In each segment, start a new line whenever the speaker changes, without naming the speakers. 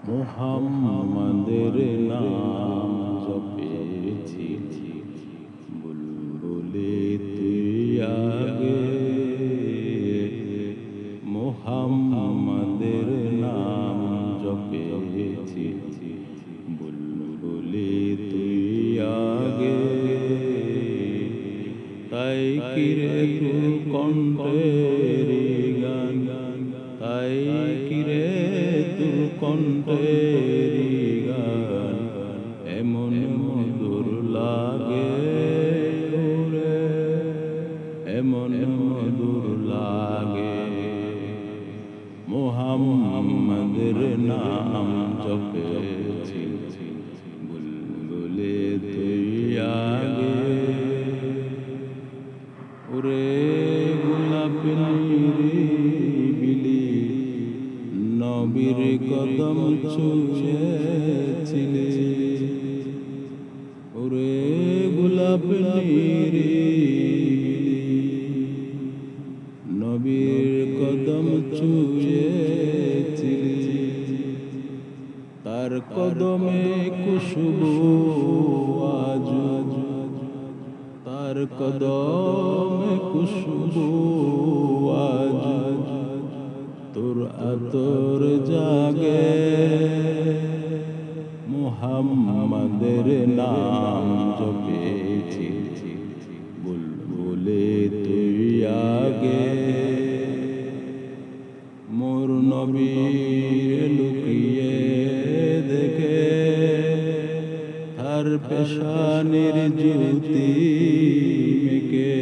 মুহাম্মাদের নাম জপেছি, বুলবুলে তুই আগে। মুহাম্মাদের নাম জপেছি, বুলবুলে তুই আগে। তাই কিরে তোর কণ্ঠের গান, তাই কিরে তোর কণ্ঠের গান এমন মধুর লাগে রে, এমন মধুর লাগে। মুহাম্মাদের নাম জপেছি, বুলবুলে তুই আগে। ওরে গোলাপি নিরিবিলি নবীর কদম ছুঁয়েছিলে। ওরে গোলাপি নিরিবিলি নবীর কদম ছুঁয়েছিলে। তার কদমে খুশবু আজ, তার কদমে খুশবু আজ, তোর আতর জাগে। মুহাম্মাদের নাম জপেছি, বুলবুলে তুই আগে। মোর নবীর লুকিয়ে দেখে তার পেশানের জ্যোতি মেকে।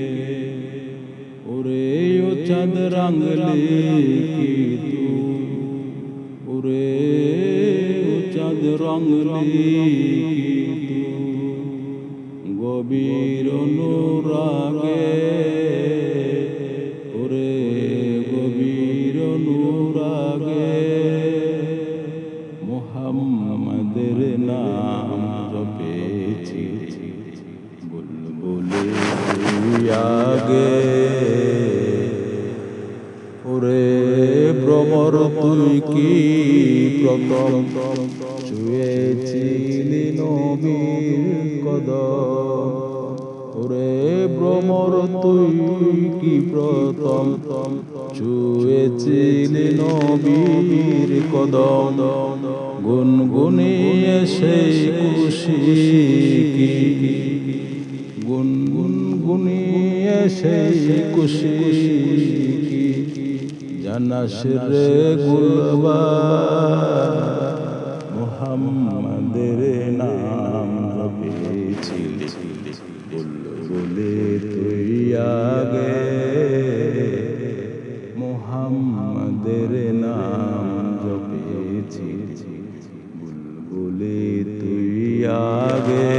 ওরে ও চাঁদ রাঙলে কি তু, ওরে ও চাঁদ রাঙলে কি তু, গভীর অনুরাগে। ওরে গভীর অনুরাগে। মুহাম্মাদের নাম জপেছি, বুলবুলে তুই আগে। ওরে ভ্রমর তুই কি প্রথম ছুঁয়েছিলি নবীর কদম। ওরে ভ্রমর তুই কি প্রথম ছুঁয়েছিলি নবীর কদম। গুনগুনিয়ে সেই খুশি কি, গুনগুনিয়ে সেই খুশি কি, জানাস রে গুলবার। মুহাম্মাদের নাম জপেছি, বুলবুলে তুই আগে। মুহাম্মাদের নাম জপেছি, বুলবুলে তুই আগে।